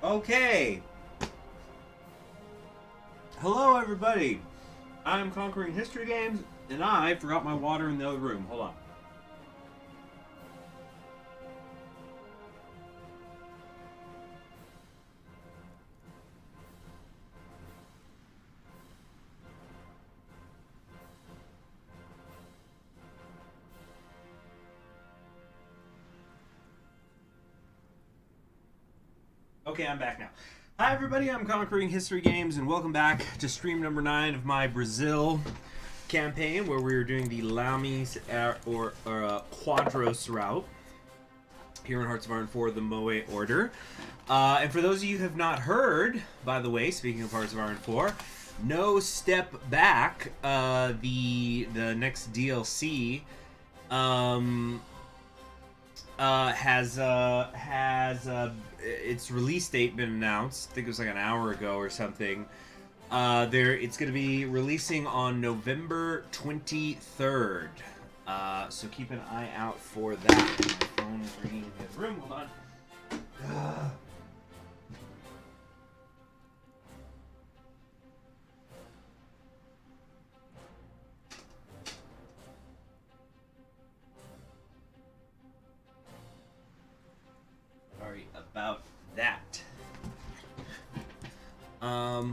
Okay. Hello, everybody. I'm Conquering History Games, and I forgot my water in the other room. Hold on. Okay, I'm back now. Hi, everybody. I'm Conquering History Games, and welcome back to stream number 9 of my Brazil campaign, where we are doing the Lames or Quadros route here in Hearts of Iron 4, the Moe Order. And for those of you who have not heard, by the way, speaking of Hearts of Iron 4, No Step Back, the next DLC, has its release date been announced. I think it was like an hour ago or something. It's going to be releasing on November 23rd. So keep an eye out for that. My phone is ringing in the room. Hold on. Sorry about that. What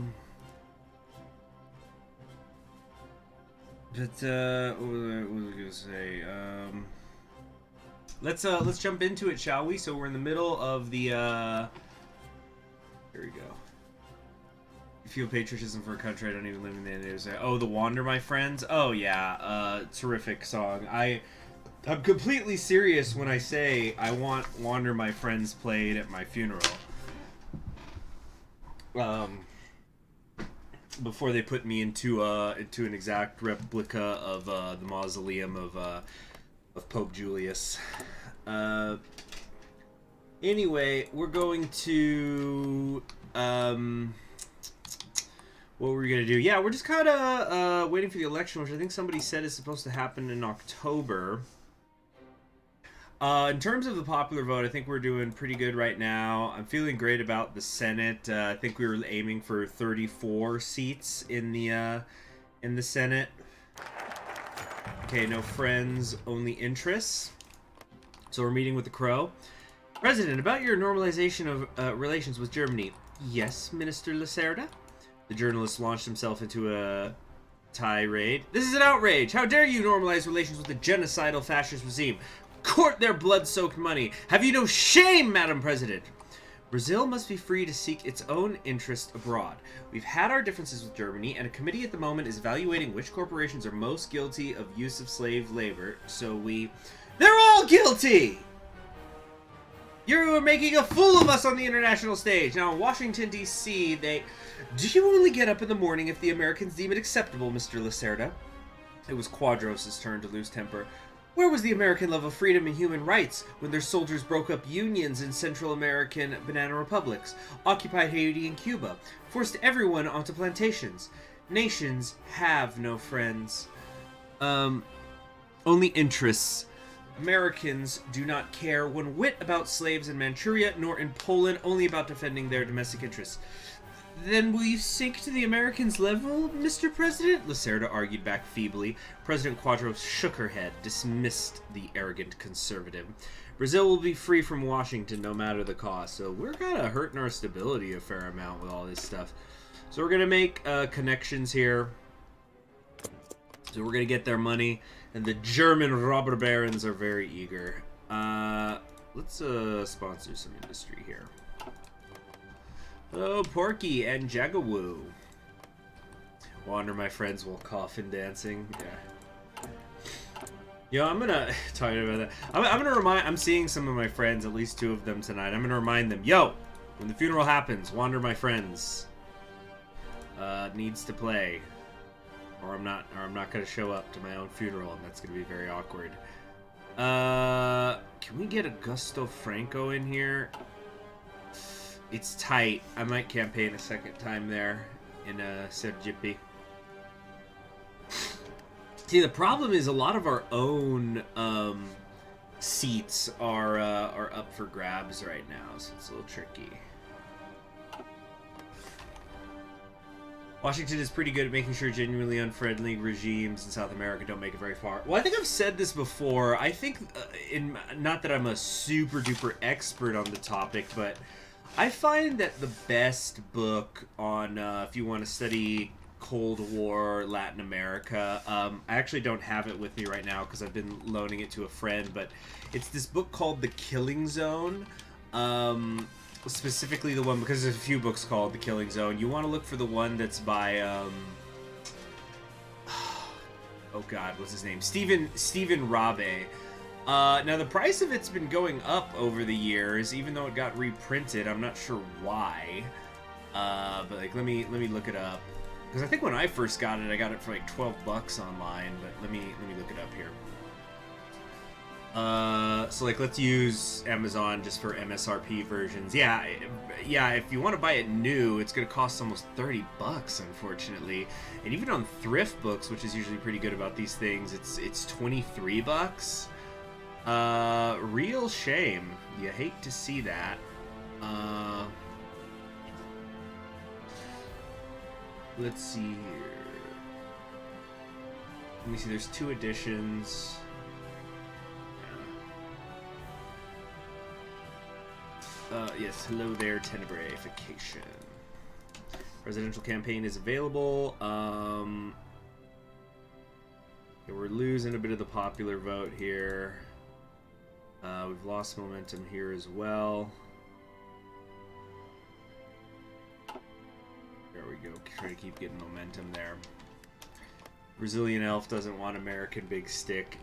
was I gonna say? Let's jump into it, shall we? So we're in the middle of the here we go. Feel patriotism for a country I don't even live in. Oh, the Wander, my friends. Oh yeah, terrific song. I'm completely serious when I say I want Wander, my friends played at my funeral. Before they put me into an exact replica of the mausoleum of Pope Julius. Anyway, we're going to what were we gonna do? Yeah, we're just kind of waiting for the election, which I think somebody said is supposed to happen in October. In terms of the popular vote, I think we're doing pretty good right now. I'm feeling great about the Senate. I think we were aiming for 34 seats in the Senate. Okay, no friends, only interests. So we're meeting with the Crow. President, about your normalization of relations with Germany. Yes, Minister Lacerda? The journalist launched himself into a tirade. This is an outrage! How dare you normalize relations with a genocidal fascist regime? Court their blood-soaked money. Have you no shame, Madam President? Brazil must be free to seek its own interest abroad. We've had our differences with Germany, and a committee at the moment is evaluating which corporations are most guilty of use of slave labor, so They're all guilty! You're making a fool of us on the international stage. Now, in Washington, D.C., Do you only get up in the morning if the Americans deem it acceptable, Mr. Lacerda? It was Quadros' turn to lose temper. Where was the American love of freedom and human rights when their soldiers broke up unions in Central American banana republics, occupied Haiti and Cuba, forced everyone onto plantations? Nations have no friends. Only interests. Americans do not care one whit about slaves in Manchuria, nor in Poland, only about defending their domestic interests. Then will you sink to the Americans' level, Mr. President? Lacerda argued back feebly. President Quadros shook her head, dismissed the arrogant conservative. Brazil will be free from Washington no matter the cost. So we're kind of hurting our stability a fair amount with all this stuff. So we're going to make connections here. So we're going to get their money. And the German robber barons are very eager. Let's sponsor some industry here. Oh, Porky and Jagawoo. Wander, my friends, will coffin dancing. Yeah. Yo, I'm gonna talk about that. I'm gonna I'm seeing some of my friends, at least 2 of them tonight. I'm gonna remind them, yo, when the funeral happens, Wander, my friends, needs to play, or I'm not gonna show up to my own funeral, and that's gonna be very awkward. Can we get Augusto Franco in here? It's tight. I might campaign a second time there in Sergipe. See, the problem is a lot of our own seats are up for grabs right now, so it's a little tricky. Washington is pretty good at making sure genuinely unfriendly regimes in South America don't make it very far. Well, I think I've said this before. I think, not that I'm a super duper expert on the topic, but I find that the best book on if you want to study Cold War Latin America, I actually don't have it with me right now because I've been loaning it to a friend, but it's this book called The Killing Zone. Specifically the one, because there's a few books called The Killing Zone. You want to look for the one that's by oh god, what's his name? Stephen Rabe. Now the price of it's been going up over the years, even though it got reprinted. I'm not sure why. But like let me look it up. Because I think when I first got it, I got it for like 12 bucks online, but let me look it up here. So like let's use Amazon just for MSRP versions. Yeah, if you want to buy it new, it's going to cost almost 30 bucks, unfortunately. And even on thrift books, which is usually pretty good about these things, it's 23 bucks. Real shame. You hate to see that. Let's see here. Let me see, there's 2 editions. Yes, hello there, Tenebraification. Presidential campaign is available. Yeah, we're losing a bit of the popular vote here. We've lost momentum here as well. There we go, trying to keep getting momentum there. Brazilian elf doesn't want American big stick.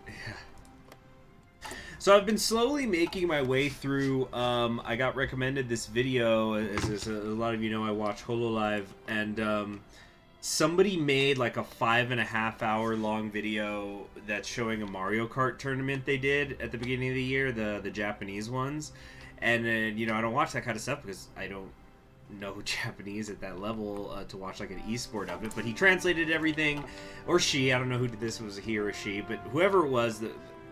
So I've been slowly making my way through. I got recommended this video, as a lot of you know, I watch HoloLive, and somebody made like a 5.5 hour long video that's showing a Mario Kart tournament they did at the beginning of the year, the Japanese ones. And then, you know, I don't watch that kind of stuff because I don't know Japanese at that level to watch like an esport of it. But he translated everything, or she, I don't know who did this, was a he or a she, but whoever it was,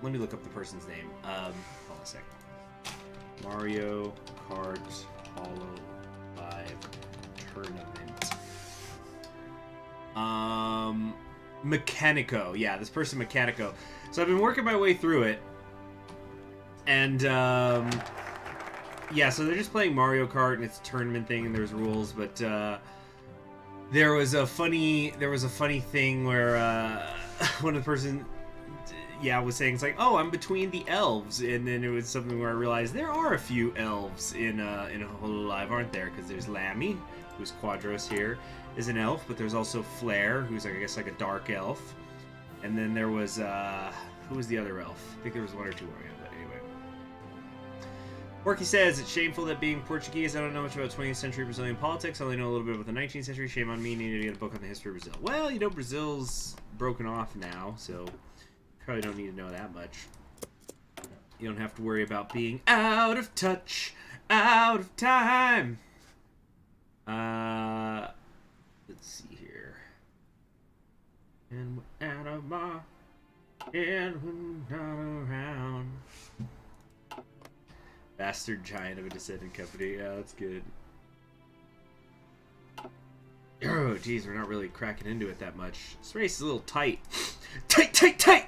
let me look up the person's name. Hold on a second. Mario Kart HoloLive tournament. Mechanico. Yeah, this person Mechanico. So I've been working my way through it, and yeah, so they're just playing Mario Kart, and it's a tournament thing, and there's rules, but there was a funny thing where one of the person was saying, it's like, oh, I'm between the elves, and then it was something where I realized there are a few elves in HoloLive, aren't there? Because there's Lammy, who's Quadros here, is an elf, but there's also Flare, who's like, I guess like a dark elf, and then there was who was the other elf? I think there was 1 or 2 more, but anyway. Porky says, it's shameful that being Portuguese, I don't know much about 20th century Brazilian politics, I only know a little bit about the 19th century. Shame on me, needed to get a book on the history of Brazil. Well, you know, Brazil's broken off now, so probably don't need to know that much. You don't have to worry about being out of touch, out of time. Let's see here. And we're out of my, and we're not around. Bastard giant of a descendant company. Yeah, that's good. Oh, geez, we're not really cracking into it that much. This race is a little tight. Tight!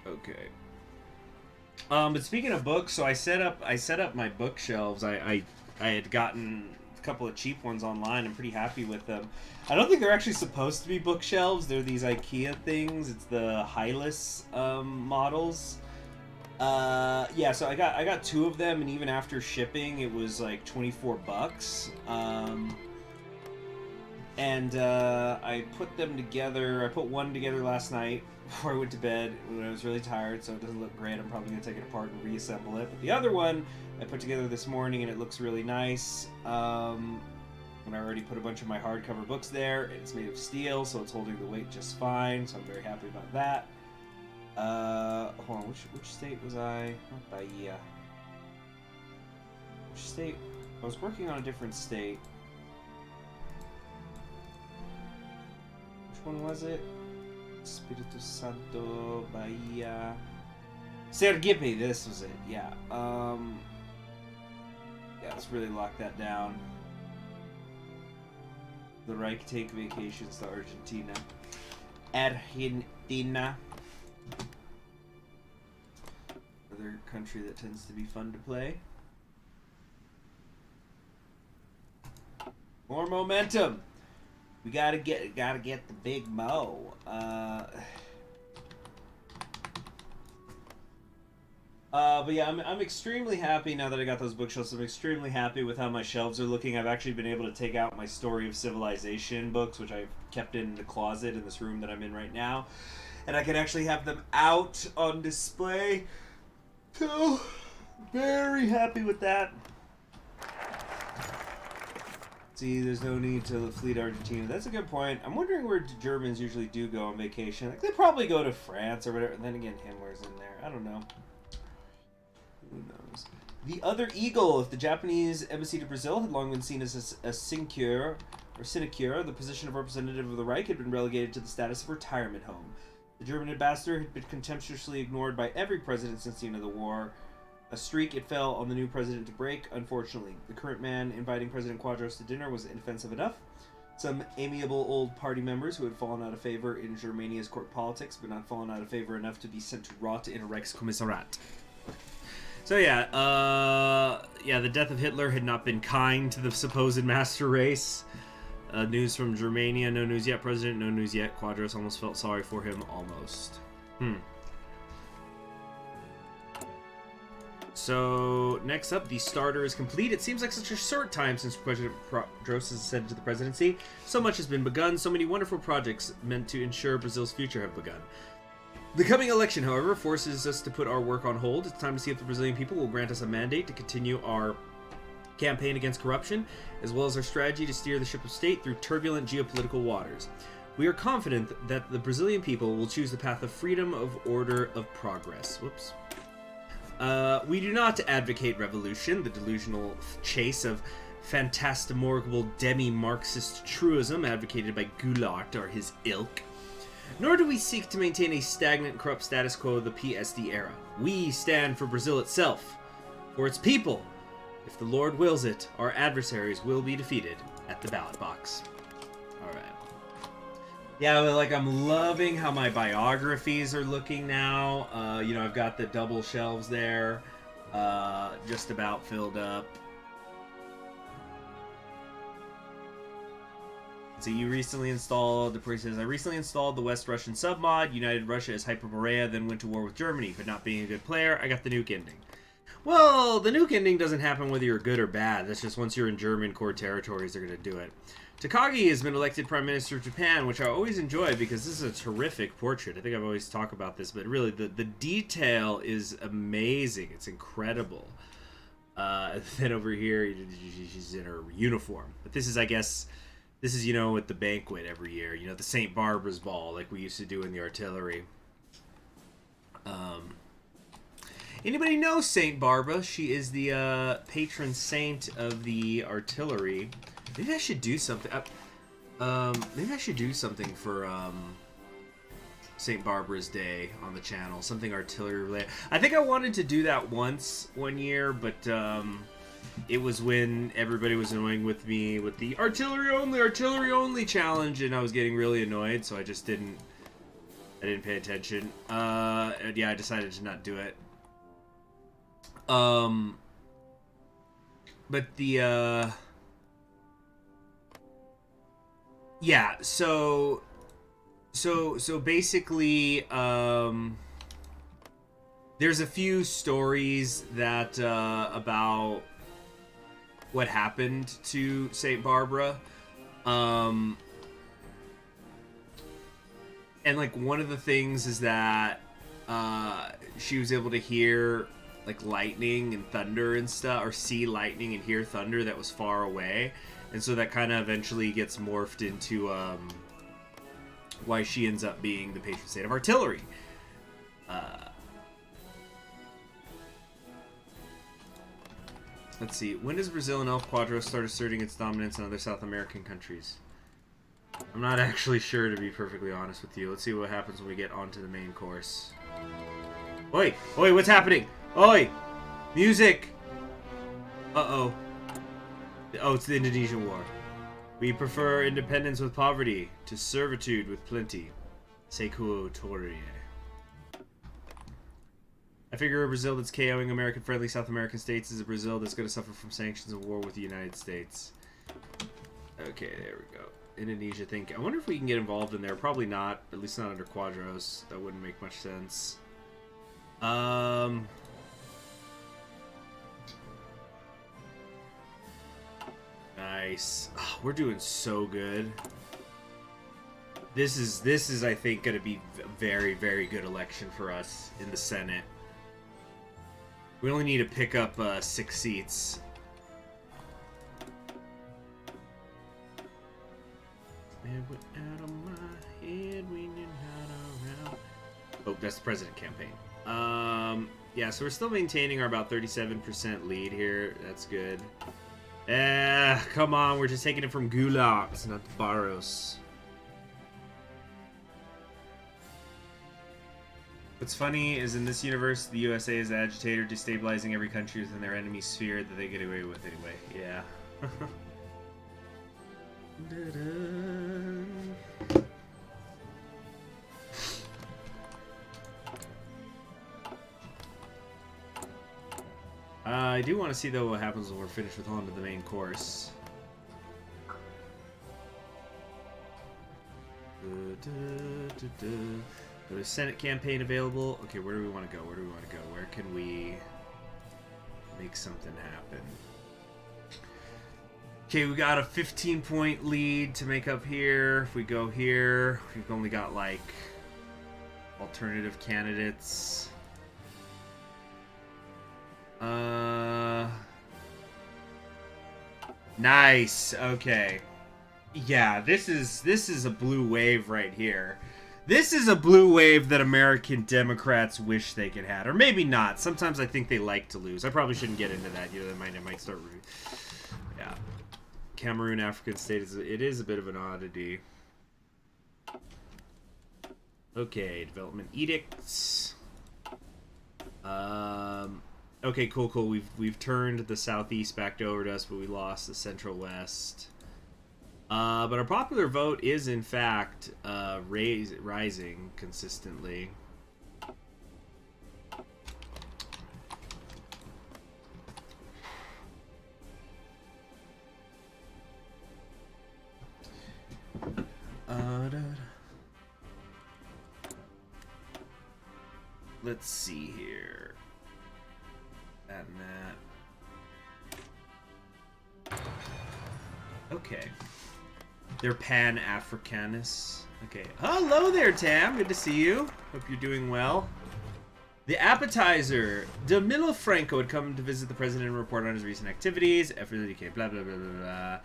Okay. But speaking of books, so I set up my bookshelves. I had gotten a couple of cheap ones online. I'm pretty happy with them. I don't think they're actually supposed to be bookshelves. They're these IKEA things. It's the Hylas models. Yeah, so I got 2 of them, and even after shipping, it was like 24 bucks. And I put them together. I put one together last night before I went to bed when I was really tired, so it doesn't look great. I'm probably going to take it apart and reassemble it. But the other one I put together this morning, and it looks really nice. And I already put a bunch of my hardcover books there. It's made of steel, so it's holding the weight just fine, so I'm very happy about that. Hold on, which state was I? Not Bahia. Which state? I was working on a different state. Which one was it? Espiritu Santo, Bahia, Sergipe, this was it. Yeah. Yeah, let's really lock that down. The Reich take vacations to Argentina. Argentina. Another country that tends to be fun to play. More momentum. We gotta get the big mo. But yeah, I'm extremely happy now that I got those bookshelves. I'm extremely happy with how my shelves are looking. I've actually been able to take out my Story of Civilization books, which I've kept in the closet in this room that I'm in right now. And I can actually have them out on display. So, very happy with that. See, there's no need to flee to Argentina. That's a good point. I'm wondering where Germans usually do go on vacation. Like, they probably go to France or whatever. And then again, Himmler's in there. I don't know. Who knows? The other eagle of the Japanese embassy to Brazil had long been seen as a sinecure, the position of representative of the Reich had been relegated to the status of retirement home. The German ambassador had been contemptuously ignored by every president since the end of the war. A streak it fell on the new president to break, unfortunately. The current man inviting President Quadros to dinner was inoffensive enough. Some amiable old party members who had fallen out of favor in Germania's court politics, but not fallen out of favor enough to be sent to rot in a Reichskommissariat. So yeah, the death of Hitler had not been kind to the supposed master race. News from Germania, no news yet. President, no news yet. Quadros almost felt sorry for him, almost. So, next up, the starter is complete. It seems like such a short time since President Quadros has ascended to the presidency. So much has been begun. So many wonderful projects meant to ensure Brazil's future have begun. The coming election, however, forces us to put our work on hold. It's time to see if the Brazilian people will grant us a mandate to continue our campaign against corruption, as well as our strategy to steer the ship of state through turbulent geopolitical waters. We are confident that the Brazilian people will choose the path of freedom, of order, of progress. Whoops. We do not advocate revolution, the delusional chase of phantasmagorical demi-Marxist truism advocated by Goulart or his ilk. Nor do we seek to maintain a stagnant, corrupt status quo of the PSD era. We stand for Brazil itself, for its people. If the Lord wills it, our adversaries will be defeated at the ballot box. Alright. Yeah, like, I'm loving how my biographies are looking now. I've got the double shelves there, just about filled up. So you recently installed, the priest says, I recently installed the West Russian submod, united Russia as Hyperborea, then went to war with Germany, but not being a good player, I got the nuke ending. Well, the nuke ending doesn't happen whether you're good or bad. That's just once you're in German core territories, they're going to do it. Takagi has been elected Prime Minister of Japan, which I always enjoy because this is a terrific portrait. I think I've always talked about this, but really the detail is amazing. It's incredible. Then over here, she's in her uniform. But this is, I guess, this is, at the banquet every year. The St. Barbara's Ball, like we used to do in the artillery. Anybody know St. Barbara? She is the patron saint of the artillery. Maybe I should do something. Maybe I should do something for St. Barbara's Day on the channel. Something artillery related. I think I wanted to do that one year, but it was when everybody was annoying with me with the artillery only challenge, and I was getting really annoyed, so I just didn't pay attention. Yeah, I decided to not do it. But the yeah, so basically, there's a few stories that about what happened to St. Barbara, and like one of the things is that she was able to hear like lightning and thunder and stuff, or see lightning and hear thunder that was far away, and so that kind of eventually gets morphed into why she ends up being the patron saint of artillery. Let's see, when does Brazil and El Quadros start asserting its dominance in other South American countries? I'm not actually sure, to be perfectly honest with you. Let's see what happens when we get onto the main course. Oi! Oi, what's happening? Oi! Music! Uh-oh. Oh, it's the Indonesian War. We prefer independence with poverty to servitude with plenty. Sequo Torrie. I figure a Brazil that's KOing American-friendly South American states is a Brazil that's going to suffer from sanctions and war with the United States. Okay, there we go. Indonesia, I wonder if we can get involved in there. Probably not. At least not under Quadros. That wouldn't make much sense. Nice. Oh, we're doing so good. This is I think going to be a very, very good election for us in the Senate. We only need to pick up 6 seats. Oh, that's the president campaign. Yeah, so we're still maintaining our about 37% lead here. That's good. Come on, we're just taking it from gulags, not Barros. What's funny is in this universe, the USA is an agitator destabilizing every country within their enemy sphere that they get away with anyway. Yeah. I do want to see though what happens when we're finished with On to the main course. There's Senate campaign available. Okay, where do we want to go? Where do we want to go? Where can we make something happen? Okay, we got a 15-point lead to make up here. If we go here, we've only got like alternative candidates. Nice. Okay. Yeah, this is a blue wave right here. This is a blue wave that American Democrats wish they could have, or maybe not. Sometimes I think they like to lose. I probably shouldn't get into that. You know, they might start. Yeah, Cameroon, African state is a bit of an oddity. Okay, development edicts. Okay, cool. We've turned the southeast back over to us, but we lost the central west. But our popular vote is, in fact, rising consistently. Let's see here. That and that. Okay. They're Pan-Africanus. Okay. Hello there, Tam. Good to see you. Hope you're doing well. The appetizer. Danilo Franco had come to visit the president and report on his recent activities. After the UK, blah, blah, blah, blah, blah.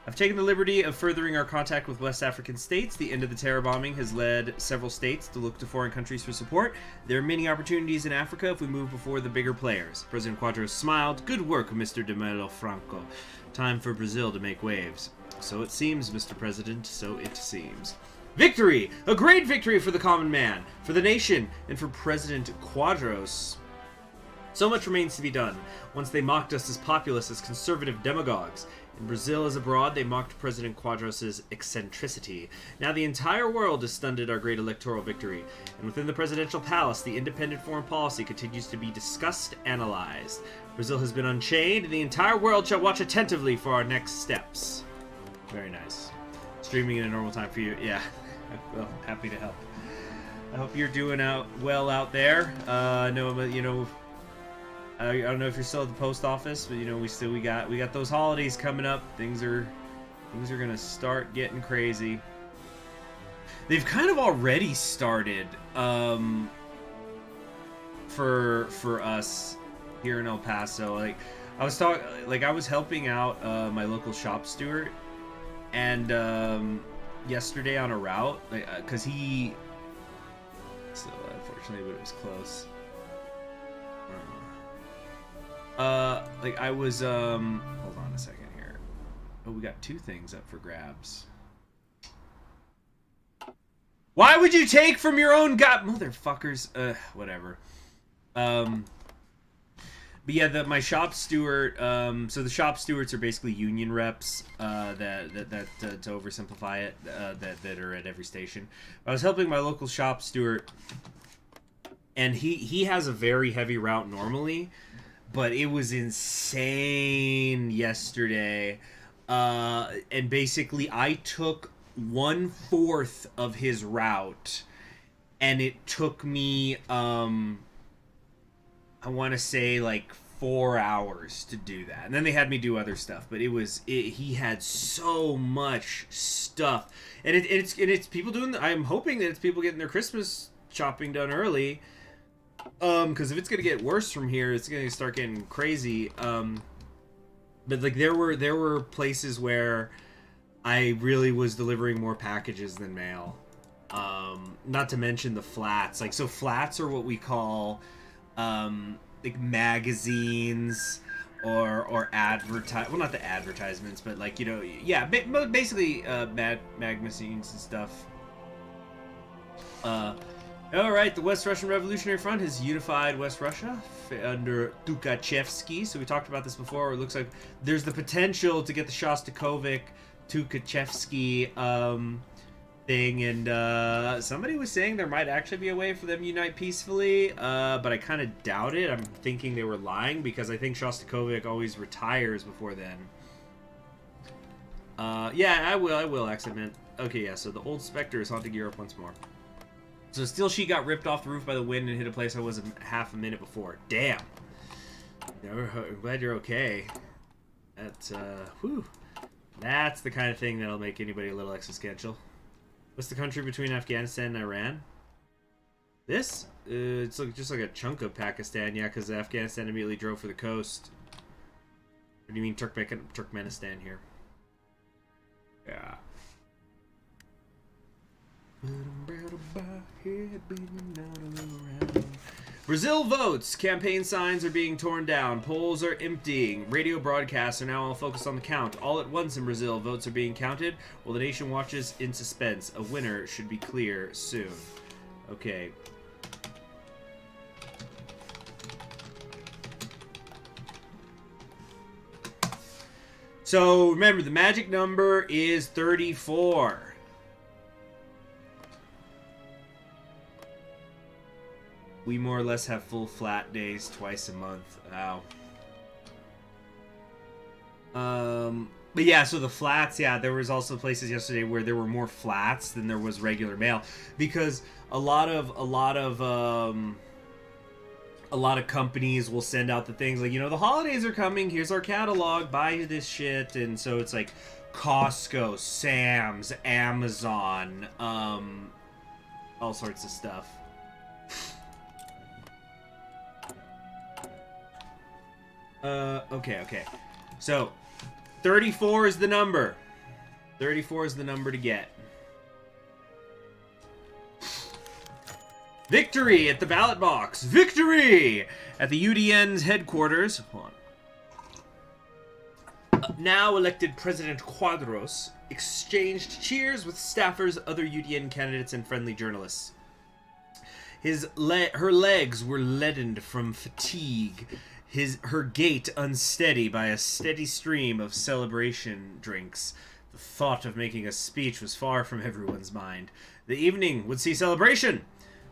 I've taken the liberty of furthering our contact with West African states. The end of the terror bombing has led several states to look to foreign countries for support. There are many opportunities in Africa if we move before the bigger players. President Quadros smiled. Good work, Mr. Danilo Franco. Time for Brazil to make waves. So it seems, Mr. President, so it seems. Victory! A great victory for the common man, for the nation, and for President Quadros. So much remains to be done. Once they mocked us as populists, as conservative demagogues. In Brazil as abroad, they mocked President Quadros' eccentricity. Now the entire world is stunned at our great electoral victory. And within the presidential palace, the independent foreign policy continues to be discussed, analyzed. Brazil has been unchained, and the entire world shall watch attentively for our next steps. Very nice. Streaming in a normal time for you. Yeah. Well, happy to help. I hope you're doing well out there. I know, you know, I don't know if you're still at the post office, but you know, we got those holidays coming up. Things are gonna start getting crazy. They've kind of already started for us here in El Paso. Like I was helping out my local shop steward, and yesterday on a route, because he still unfortunately, but it was close. Like I was, hold on a second here. Oh, we got 2 things up for grabs. Why would you take from your own motherfuckers? Whatever. But yeah, my shop steward. So the shop stewards are basically union reps. That to oversimplify it, that are at every station. I was helping my local shop steward, and he has a very heavy route normally, but it was insane yesterday. And basically, I took 1/4 of his route, and it took me I want to say like 4 hours to do that, and then they had me do other stuff. But he had so much stuff, and it's people doing. I'm hoping that it's people getting their Christmas shopping done early, because if it's gonna get worse from here, it's gonna start getting crazy. But like there were places where I really was delivering more packages than mail. Not to mention the flats. Like, so flats are what we call like magazines or advertise. Well, not the advertisements, but like, you know, yeah, basically magazines and stuff. All right, the West Russian Revolutionary Front has unified West Russia under Tukhachevsky. So we talked about this before. It looks like there's the potential to get the Shostakovich-Tukhachevsky thing, and somebody was saying there might actually be a way for them to unite peacefully, but I kind of doubt it. I'm thinking they were lying, because I think Shostakovich always retires before then. Yeah, I will, accident. Okay, yeah, so the old Spectre is haunting Europe once more. So Steel Sheet got ripped off the roof by the wind and hit a place I was half a minute before. Damn. I'm glad you're okay. That's, whew. That's the kind of thing that'll make anybody a little existential. What's the country between Afghanistan and Iran? This? It's just like a chunk of Pakistan, yeah, because Afghanistan immediately drove for the coast. What do you mean Turkmenistan here? Yeah. Brazil votes. Campaign signs are being torn down. Polls are emptying. Radio broadcasts are now all focused on the count. All at once in Brazil, votes are being counted while the nation watches in suspense. A winner should be clear soon. Okay. So remember, the magic number is 34. We more or less have full flat days twice a month. Wow. But yeah, so the flats, yeah, there was also places yesterday where there were more flats than there was regular mail, because a lot of companies will send out the things like, you know, the holidays are coming, here's our catalog, buy this shit. And so it's like Costco, Sam's, Amazon, all sorts of stuff. Okay. So, 34 is the number. 34 is the number to get. Victory at the ballot box. Victory at the UDN's headquarters. Hold on. Now elected President Quadros exchanged cheers with staffers, other UDN candidates, and friendly journalists. Her legs were leadened from fatigue. Her gait unsteady by a steady stream of celebration drinks. The thought of making a speech was far from everyone's mind. The evening would see celebration.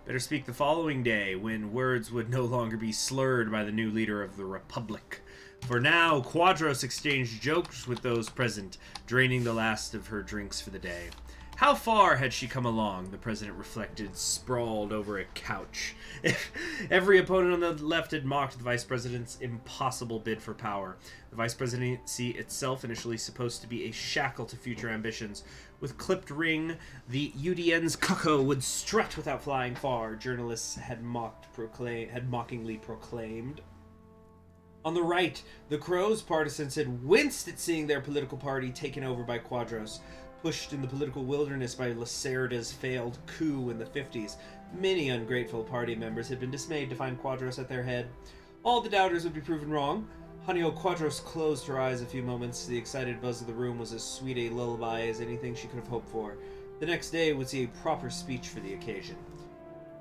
Better speak the following day, when words would no longer be slurred by the new leader of the Republic. For now, Quadros exchanged jokes with those present, draining the last of her drinks for the day. How far had she come along, the president reflected, sprawled over a couch. Every opponent on the left had mocked the vice president's impossible bid for power. The vice presidency itself, initially supposed to be a shackle to future ambitions. With clipped ring, the UDN's cuckoo would strut without flying far, journalists had mockingly proclaimed. On the right, the Crows partisans had winced at seeing their political party taken over by Quadros. Pushed in the political wilderness by Lacerda's failed coup in the 50s, many ungrateful party members had been dismayed to find Quadros at their head. All the doubters would be proven wrong. Honeyho Quadros closed her eyes a few moments. The excited buzz of the room was as sweet a lullaby as anything she could have hoped for. The next day would see a proper speech for the occasion.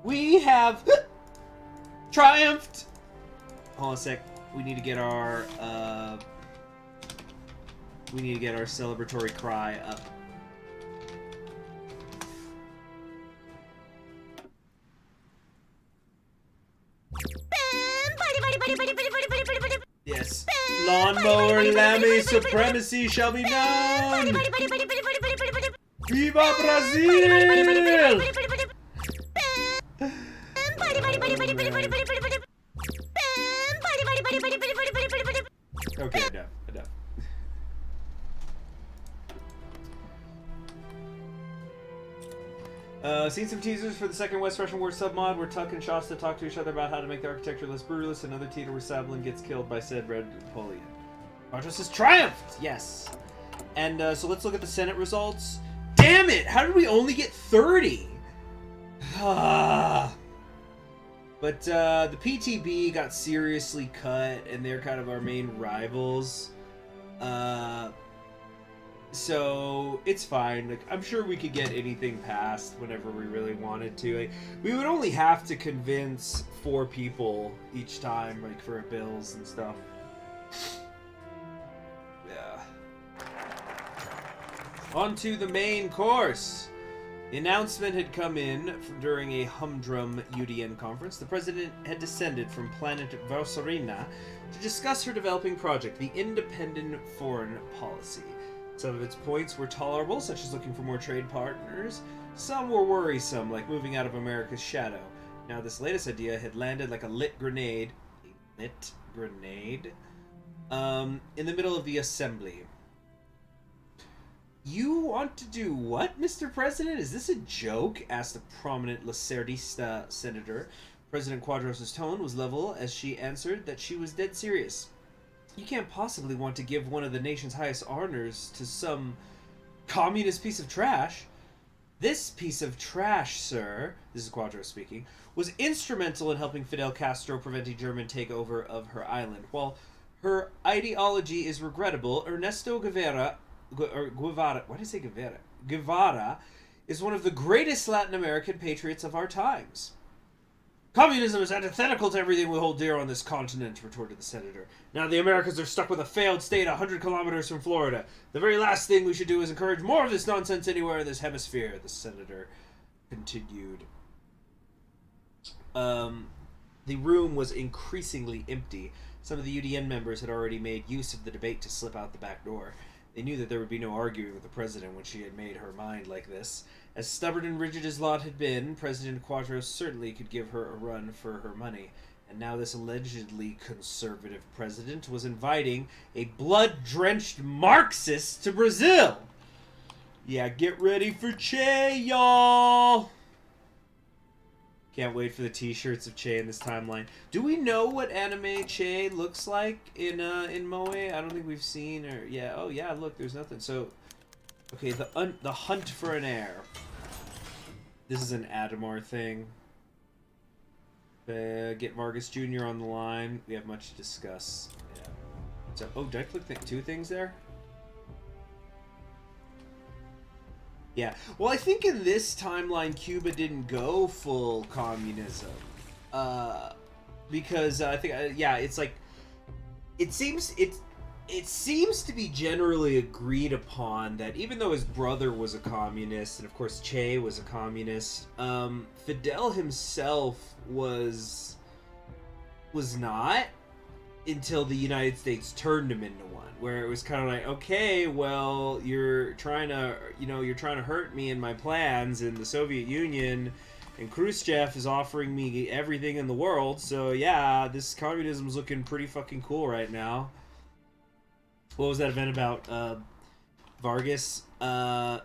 We have Triumphed! Hold on a sec. We need to get our celebratory cry up. Yes. Lawnmower Lammy supremacy shall be known! Viva Brazil! Okay, enough. Seen some teasers for the second West Russian War submod where Tuck and Shasta talk to each other about how to make the architecture less brutalist. Another Tito where Sablin gets killed by said Red Napoleon. Quadros has triumphed! Yes. And so let's look at the Senate results. Damn it! How did we only get 30? But the PTB got seriously cut, and they're kind of our main rivals. So it's fine. Like, I'm sure we could get anything passed whenever we really wanted to. Like, we would only have to convince 4 people each time, like for bills and stuff. Yeah. On to the main course. The announcement had come in during a humdrum UDN conference. The president had descended from planet Valsarina to discuss her developing project, the Independent Foreign Policy. Some of its points were tolerable, such as looking for more trade partners. Some were worrisome, like moving out of America's shadow. Now, this latest idea had landed like a lit grenade. In the middle of the assembly. You want to do what, Mr. President? Is this a joke? Asked a prominent Lacerdista senator. President Quadros' tone was level as she answered that she was dead serious. You can't possibly want to give one of the nation's highest honors to some communist piece of trash. This piece of trash, sir, this is Quadros speaking, was instrumental in helping Fidel Castro prevent a German takeover of her island. While her ideology is regrettable, Ernesto Guevara, why did I say Guevara? Guevara is one of the greatest Latin American patriots of our times. Communism is antithetical to everything we hold dear on this continent, retorted the senator. Now the Americans are stuck with a failed state 100 kilometers from Florida. The very last thing we should do is encourage more of this nonsense anywhere in this hemisphere, the senator continued. The room was increasingly empty. Some of the UDN members had already made use of the debate to slip out the back door. They knew that there would be no arguing with the president when she had made her mind like this. As stubborn and rigid as Lot had been, President Quadros certainly could give her a run for her money. And now this allegedly conservative president was inviting a blood-drenched Marxist to Brazil. Yeah, get ready for Che, y'all! Can't wait for the t-shirts of Che in this timeline. Do we know what anime Che looks like in Moe? I don't think we've seen or yeah. Oh yeah, look, there's nothing. So, okay, the hunt for an heir. This is an Adamar thing. Get Vargas Jr. on the line. We have much to discuss. Yeah. So, oh, did I click 2 things there? Yeah. Well, I think in this timeline, Cuba didn't go full communism. Because I think, yeah, it's like, it seems to be generally agreed upon that even though his brother was a communist, and of course Che was a communist, Fidel himself was not until the United States turned him into one, where it was kind of like, okay, well, you're trying to hurt me and my plans in the Soviet Union, and Khrushchev is offering me everything in the world, so yeah, this communism's looking pretty fucking cool right now. What was that event about? Vargas? So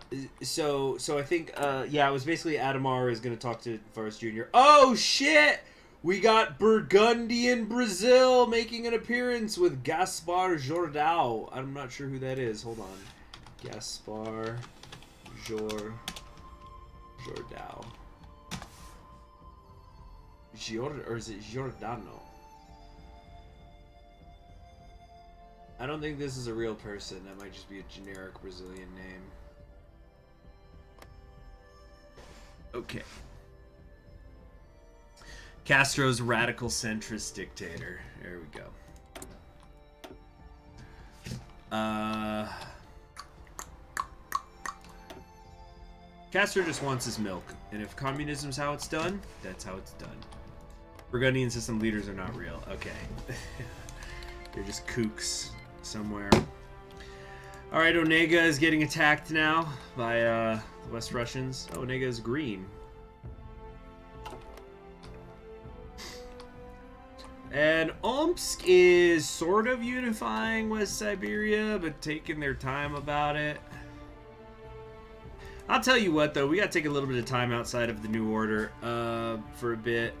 I think, yeah, it was basically Adamar is going to talk to Vargas Jr. Oh, shit! We got Burgundian Brazil making an appearance with Gaspar Jordao. I'm not sure who that is. Hold on. Gaspar Jordao. Or is it Giordano? I don't think this is a real person. That might just be a generic Brazilian name. Okay. Castro's radical centrist dictator. There we go. Castro just wants his milk, and if communism's how it's done, that's how it's done. Burgundian system leaders are not real. Okay. They're just kooks somewhere. Alright, Onega is getting attacked now by the West Russians. Oh, Onega is green. And Omsk is sort of unifying West Siberia, but taking their time about it. I'll tell you what, though, we gotta take a little bit of time outside of the New Order for a bit,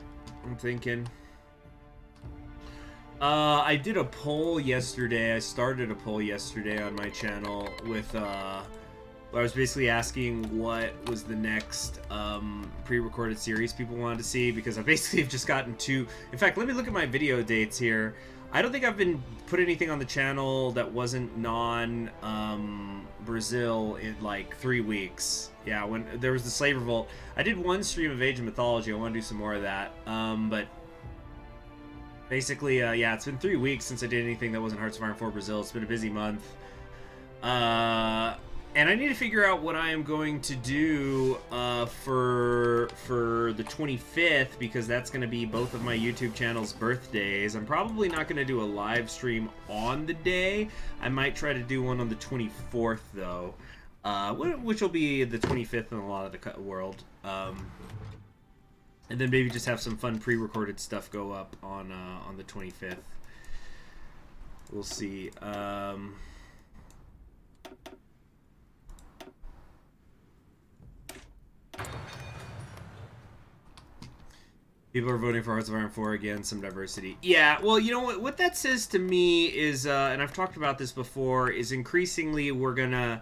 I'm thinking. I did a poll yesterday. I started a poll yesterday on my channel with, I was basically asking what was the next pre-recorded series people wanted to see, because I basically have just gotten two. In fact, let me look at my video dates here. I don't think I've been put anything on the channel that wasn't non-Brazil in like 3 weeks. Yeah, when there was the Slave Revolt. I did one stream of Age of Mythology. I want to do some more of that. But basically, yeah, it's been 3 weeks since I did anything that wasn't Hearts of Iron 4 Brazil. It's been a busy month. And I need to figure out what I am going to do for the 25th, because that's going to be both of my YouTube channel's birthdays. I'm probably not going to do a live stream on the day. I might try to do one on the 24th, though, which will be the 25th in a lot of the world. And then maybe just have some fun pre-recorded stuff go up on the 25th. We'll see. People are voting for Hearts of Iron 4 again, some diversity. Yeah, well, you know what that says to me is, and I've talked about this before, is increasingly I'm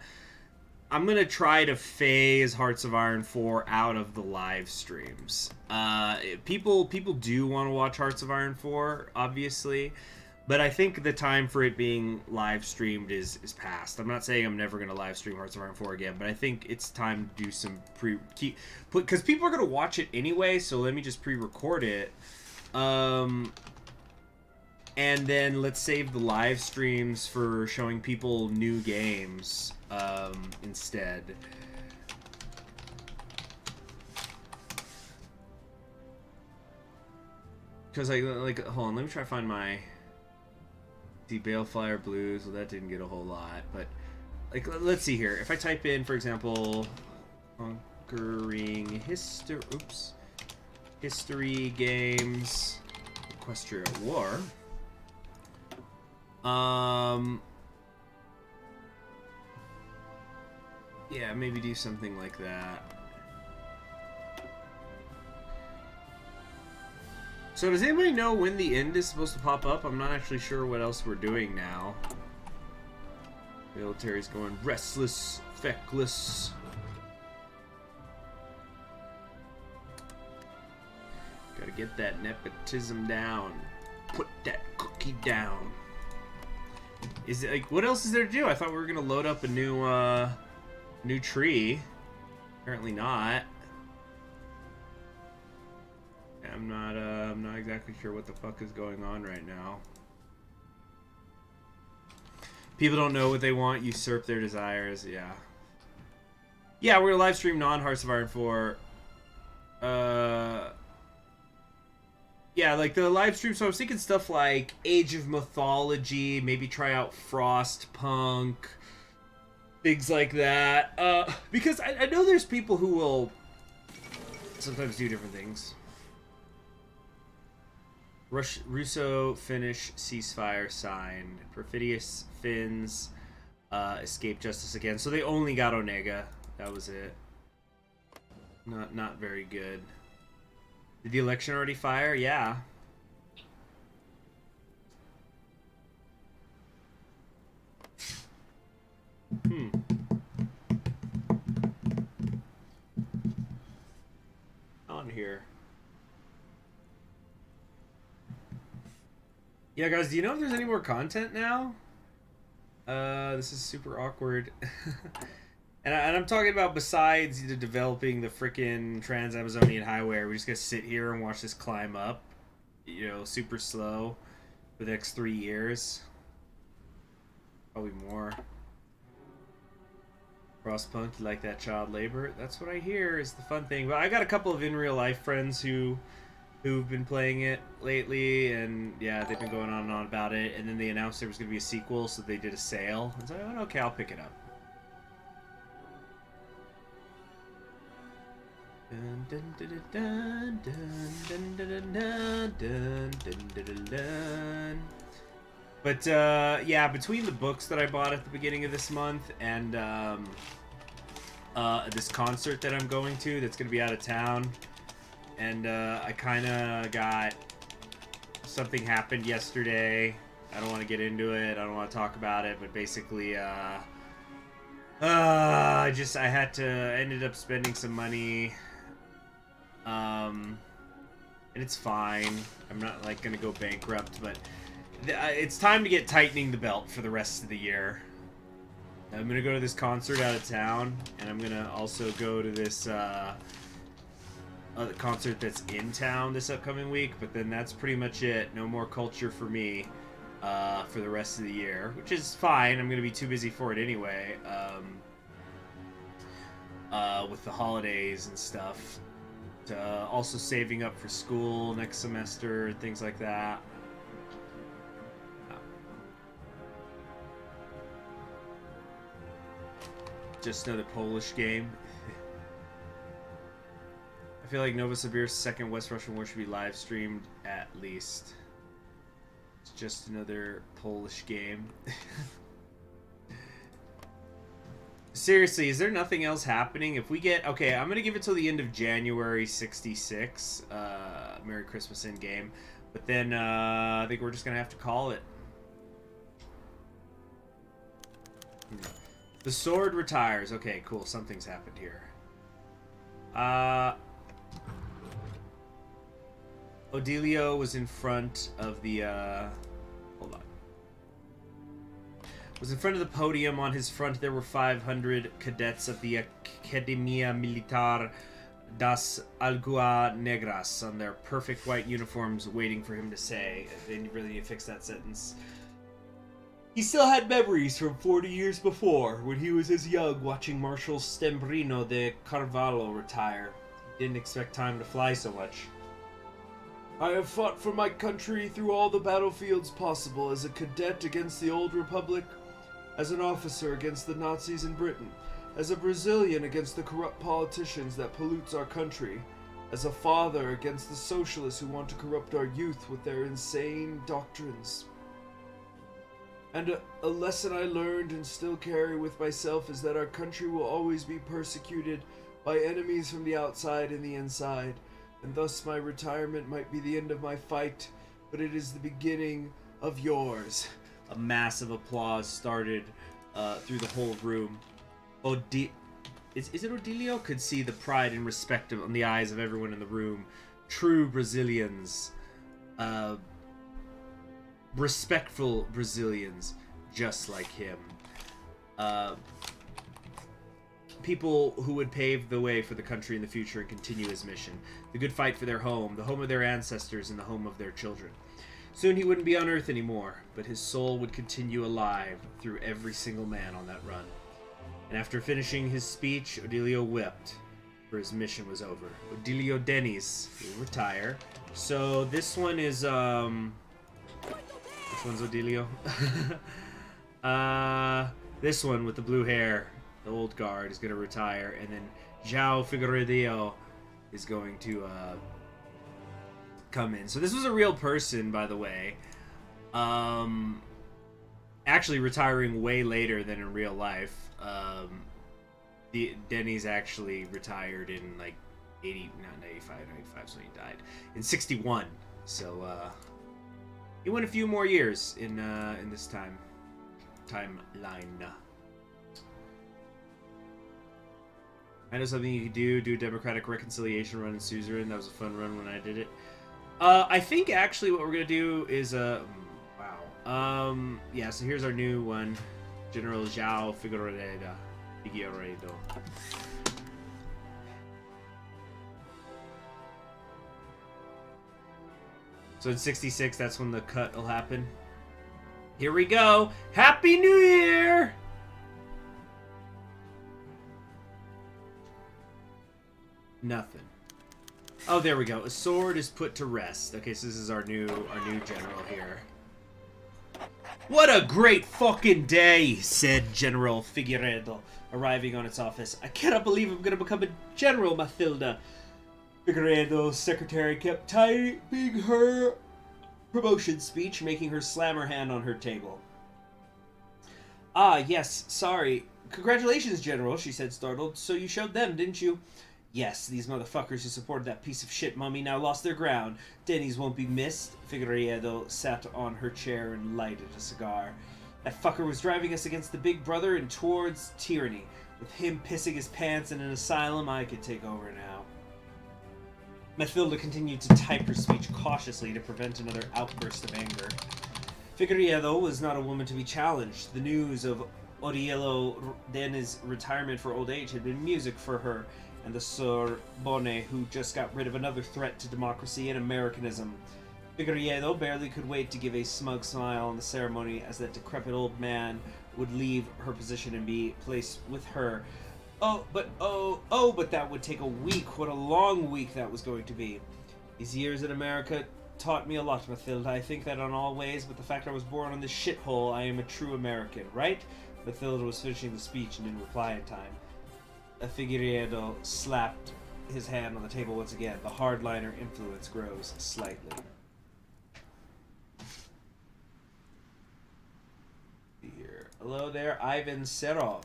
gonna try to phase Hearts of Iron 4 out of the live streams. People do want to watch Hearts of Iron 4, obviously, but I think the time for it being live streamed is past. I'm not saying I'm never gonna live stream Hearts of Iron 4 again, but I think it's time to do some because people are gonna watch it anyway. So let me just pre-record it, and then let's save the live streams for showing people new games instead. Because like hold on, let me try to find my. The Balefire Blues, well, that didn't get a whole lot, but like let's see here. If I type in, for example, conquering history, history games, Equestria War. Yeah, maybe do something like that. So does anybody know when the end is supposed to pop up? I'm not actually sure what else we're doing now. Military's going restless, feckless. Gotta get that nepotism down. Put that cookie down. Is it like, what else is there to do? I thought we were gonna load up a new tree. Apparently not. I'm not exactly sure what the fuck is going on right now. People don't know what they want, usurp their desires, yeah. Yeah, we're gonna live stream non-Hearts of Iron 4. Yeah, like the live stream, so I was thinking stuff like Age of Mythology, maybe try out Frostpunk, things like that. Because I know there's people who will sometimes do different things. Russo-Finnish ceasefire signed. Perfidious Finns escape justice again. So they only got Onega. That was it. Not very good. Did the election already fire? Yeah. On here. Yeah, guys, do you know if there's any more content now? This is super awkward. And I'm talking about besides either developing the freaking Trans-Amazonian Highway, we're just gonna sit here and watch this climb up, you know, super slow for the next 3 years. Probably more. Frostpunk, you like that child labor? That's what I hear is the fun thing. But I got a couple of in real life friends who've been playing it lately, and yeah, they've been going on and on about it. And then they announced there was going to be a sequel, so they did a sale. And so I went, okay, I'll pick it up. But yeah, between the books that I bought at the beginning of this month and this concert that I'm going to that's going to be out of town, and I kind of got something happened yesterday. I don't want to get into it. I don't want to talk about it, but basically I ended up spending some money. And it's fine. I'm not like gonna go bankrupt, but it's time to get tightening the belt for the rest of the year. I'm gonna go to this concert out of town, and I'm gonna also go to this concert that's in town this upcoming week. But then that's pretty much it. No more culture for me for the rest of the year, which is fine. I'm gonna be too busy for it anyway. With the holidays and stuff. Also saving up for school next semester and things like that. Just another Polish game. I feel like Novosibirsk's second West Russian war should be live streamed at least. It's just another Polish game. Seriously, is there nothing else happening? If we get... Okay, I'm going to give it till the end of January 66. Merry Christmas in game. But then I think we're just going to have to call it. The sword retires. Okay, cool. Something's happened here. Odilio was in front of the... hold on. Was in front of the podium. On his front there were 500 cadets of the Academia Militar das Algua Negras on their perfect white uniforms waiting for him to say. They really need to fix that sentence. He still had memories from 40 years before, when he was as young watching Marshal Stembrino de Carvalho retire. He didn't expect time to fly so much. I have fought for my country through all the battlefields possible, as a cadet against the old republic, as an officer against the Nazis in Britain, as a Brazilian against the corrupt politicians that pollutes our country, as a father against the socialists who want to corrupt our youth with their insane doctrines. And a lesson I learned and still carry with myself is that our country will always be persecuted by enemies from the outside and the inside, and thus my retirement might be the end of my fight, but it is the beginning of yours. A massive applause started through the whole room. Is it Odilio? Could see the pride and respect on the eyes of everyone in the room. True Brazilians. Respectful Brazilians, just like him. People who would pave the way for the country in the future and continue his mission. The good fight for their home, the home of their ancestors, and the home of their children. Soon he wouldn't be on Earth anymore, but his soul would continue alive through every single man on that run. And after finishing his speech, Odilio wept, for his mission was over. Odilio Denis will retire. So this one is, which one's Odilio? This one with the blue hair, the old guard, is going to retire, and then João Figueiredo is going to come in. So this was a real person, by the way. Actually retiring way later than in real life. Denny's actually retired in like 95, so he died in 61. So he went a few more years in this timeline. I know something you could do a democratic reconciliation run in suzerain. That was a fun run when I did it. I think actually what we're gonna do is wow. Yeah. So here's our new one, General João Figueiredo. Figueiredo. So in 66, that's when the cut will happen. Here we go. Happy New Year! Nothing. Oh, there we go. A sword is put to rest. Okay, so this is our new general here. What a great fucking day, said General Figueiredo, arriving on its office. I cannot believe I'm gonna become a general, Mathilda. Figueiredo's secretary kept typing her promotion speech, making her slam her hand on her table. Ah, yes, sorry. Congratulations, General, she said, startled. So you showed them, didn't you? Yes, these motherfuckers who supported that piece of shit mummy now lost their ground. Denny's won't be missed. Figueiredo sat on her chair and lighted a cigar. That fucker was driving us against the big brother and towards tyranny. With him pissing his pants in an asylum, I could take over now. Mathilda continued to type her speech cautiously to prevent another outburst of anger. Figueiredo was not a woman to be challenged. The news of Oriello Denny's retirement for old age had been music for her and the Sorbonne, who just got rid of another threat to democracy and Americanism. Figueiredo barely could wait to give a smug smile on the ceremony as that decrepit old man would leave her position and be placed with her. But that would take a week. What a long week that was going to be. These years in America taught me a lot, Mathilda. I think that on all ways, but the fact I was born on this shithole, I am a true American, right? Mathilda was finishing the speech and didn't reply in time. Figueiredo slapped his hand on the table once again. The hardliner influence grows slightly. Here. Hello there, Ivan Serov.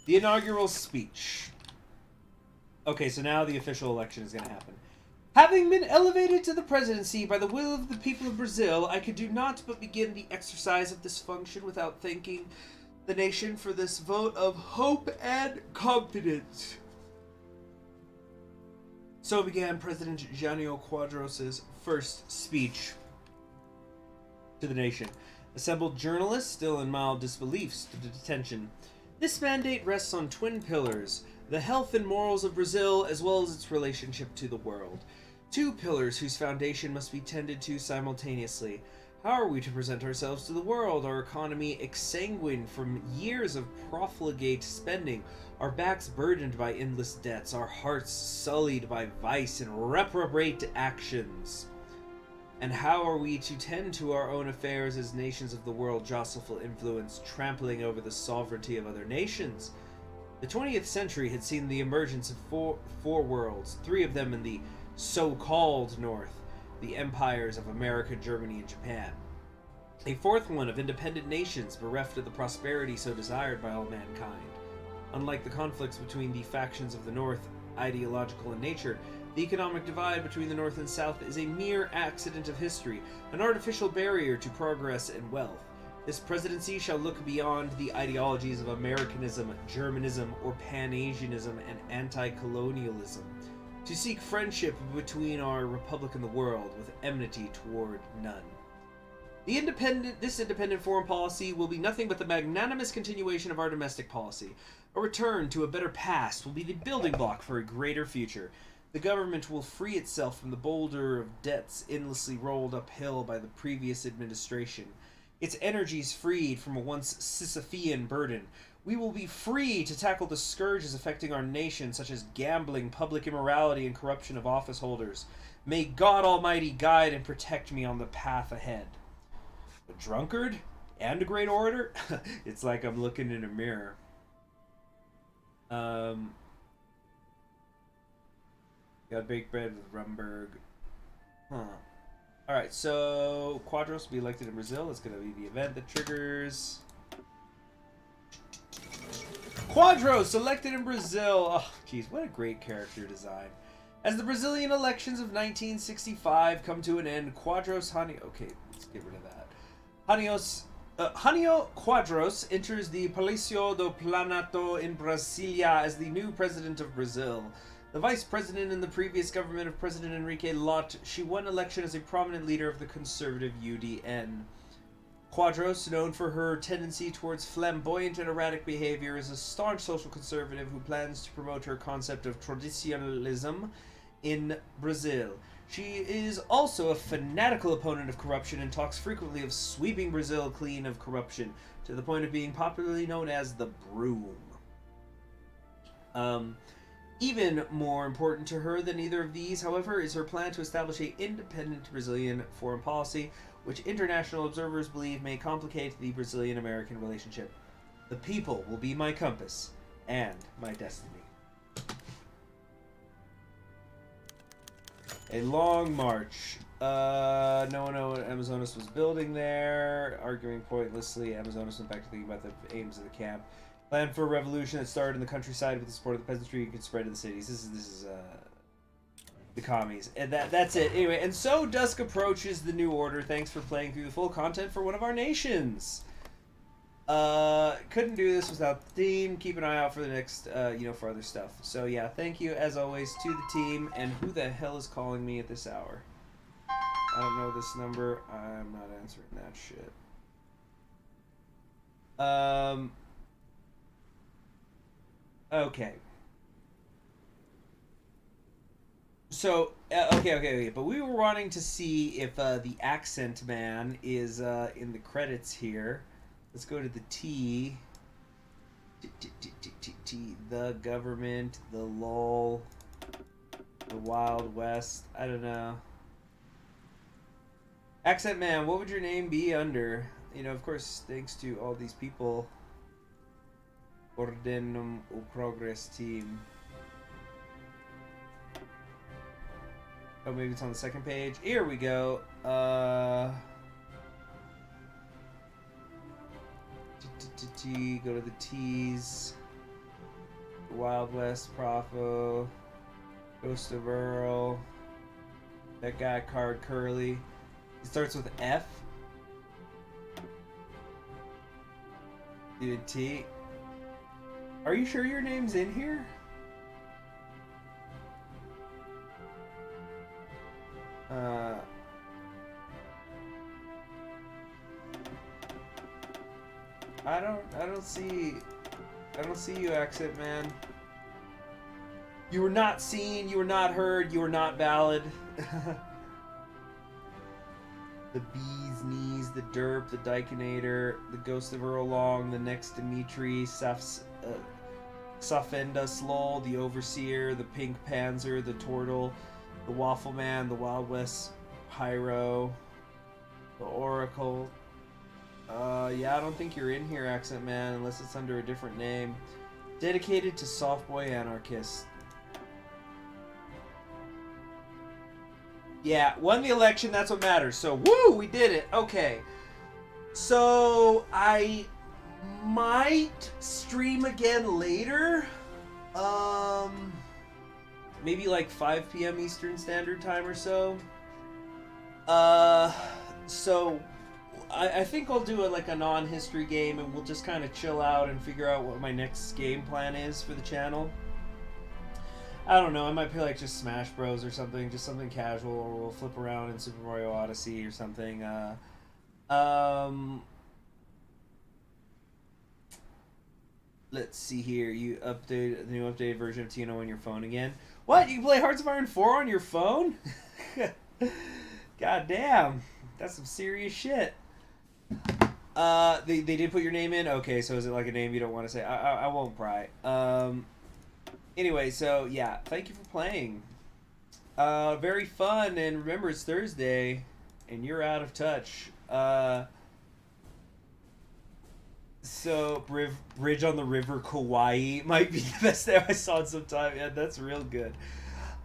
The inaugural speech. Okay, so now the official election is going to happen. Having been elevated to the presidency by the will of the people of Brazil, I could do not but begin the exercise of this function without thanking the nation for this vote of hope and confidence. So began President Jânio Quadros' first speech to the nation. Assembled journalists, still in mild disbelief, stood at attention. This mandate rests on twin pillars, the health and morals of Brazil, as well as its relationship to the world. Two pillars whose foundation must be tended to simultaneously. How are we to present ourselves to the world, our economy exsanguined from years of profligate spending, our backs burdened by endless debts, our hearts sullied by vice and reprobate actions? And how are we to tend to our own affairs as nations of the world jostle for influence, trampling over the sovereignty of other nations? The 20th century had seen the emergence of four worlds, three of them in the so-called North, the empires of America, Germany, and Japan. A fourth one of independent nations bereft of the prosperity so desired by all mankind. Unlike the conflicts between the factions of the North, ideological in nature, the economic divide between the North and South is a mere accident of history, an artificial barrier to progress and wealth. This presidency shall look beyond the ideologies of Americanism, Germanism, or Pan-Asianism and anti-colonialism, to seek friendship between our republic and the world, with enmity toward none. This independent foreign policy will be nothing but the magnanimous continuation of our domestic policy. A return to a better past will be the building block for a greater future. The government will free itself from the boulder of debts endlessly rolled uphill by the previous administration. Its energies freed from a once Sisyphean burden. We will be free to tackle the scourges affecting our nation, such as gambling, public immorality, and corruption of office holders. May God Almighty guide and protect me on the path ahead. A drunkard and a great orator? It's like I'm looking in a mirror. Got baked bread with Rumberg. Alright, so Quadros will be elected in Brazil. It's going to be the event that triggers. Quadros elected in Brazil. Oh, jeez, what a great character design. As the Brazilian elections of 1965 come to an end, Quadros okay, let's get rid of that. Jânio Quadros enters the Palácio do Planalto in Brasilia as the new president of Brazil. The vice president in the previous government of President Henrique Lott, she won election as a prominent leader of the conservative UDN. Quadros, known for her tendency towards flamboyant and erratic behavior, is a staunch social conservative who plans to promote her concept of traditionalism in Brazil. She is also a fanatical opponent of corruption and talks frequently of sweeping Brazil clean of corruption, to the point of being popularly known as the Broom. Even more important to her than either of these, however, is her plan to establish an independent Brazilian foreign policy, which international observers believe may complicate the Brazilian-American relationship. The people will be my compass and my destiny. A long march. No one knew what Amazonas was building there. Arguing pointlessly, Amazonas went back to thinking about the aims of the camp. Plan for a revolution that started in the countryside with the support of the peasantry and could spread to the cities. This is the commies. And that's it. Anyway, and so dusk approaches the new order. Thanks for playing through the full content for one of our nations. Couldn't do this without the team. Keep an eye out for the next, for other stuff. So yeah, thank you as always to the team. And who the hell is calling me at this hour? I don't know this number. I'm not answering that shit. Okay. So, okay. But we were wanting to see if the accent man is in the credits here. Let's go to the T. The government, the lull, the Wild West. I don't know. Accent man, what would your name be under? You know, of course, thanks to all these people. Ordenum o Progress team. Oh, maybe it's on the second page. Here we go. Go to the T's. Wild West, Profo. Ghost of Earl. That guy, Card Curly. It starts with F. You did T. Are you sure your name's in here? I don't see you, accent man. You were not seen, you were not heard, you were not valid. The Bee's Knees, the Derp, the Dykinator, the Ghost of Earl Long, the Next Dimitri, Safenda Slol, the Overseer, the Pink Panzer, the Tortle, the Waffle Man, the Wild West Pyro, the Oracle. Yeah, I don't think you're in here, Accent Man, unless it's under a different name. Dedicated to Soft Boy Anarchist. Yeah, won the election, that's what matters. So, woo, we did it. Okay. So, I might stream again later. Maybe like 5 p.m. Eastern Standard Time or so. So I think I'll do a non-history game, and we'll just kind of chill out and figure out what my next game plan is for the channel. I don't know, I might play like just Smash Bros or something, just something casual, or we'll flip around in Super Mario Odyssey or something. Let's see here. You update the new updated version of TNO on your phone again. What? You can play Hearts of Iron 4 on your phone? God damn. That's some serious shit. They did put your name in? Okay, so is it like a name you don't want to say? I won't pry. Anyway, so yeah, thank you for playing. Very fun, and remember it's Thursday, and you're out of touch. So, Bridge on the River Kauai might be the best thing I saw in some time. Yeah, that's real good.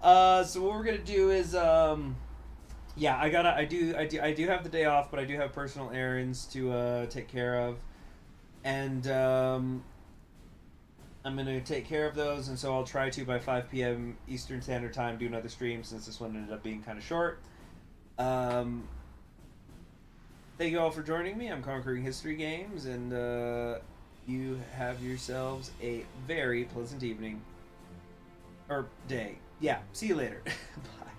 So what we're gonna do is, yeah, I do have the day off, but I do have personal errands to take care of, and I'm gonna take care of those, and so I'll try to by 5 p.m. Eastern Standard Time do another stream, since this one ended up being kind of short. Thank you all for joining me. I'm Conquering History Games, and you have yourselves a very pleasant evening. Or day. Yeah, see you later. Bye.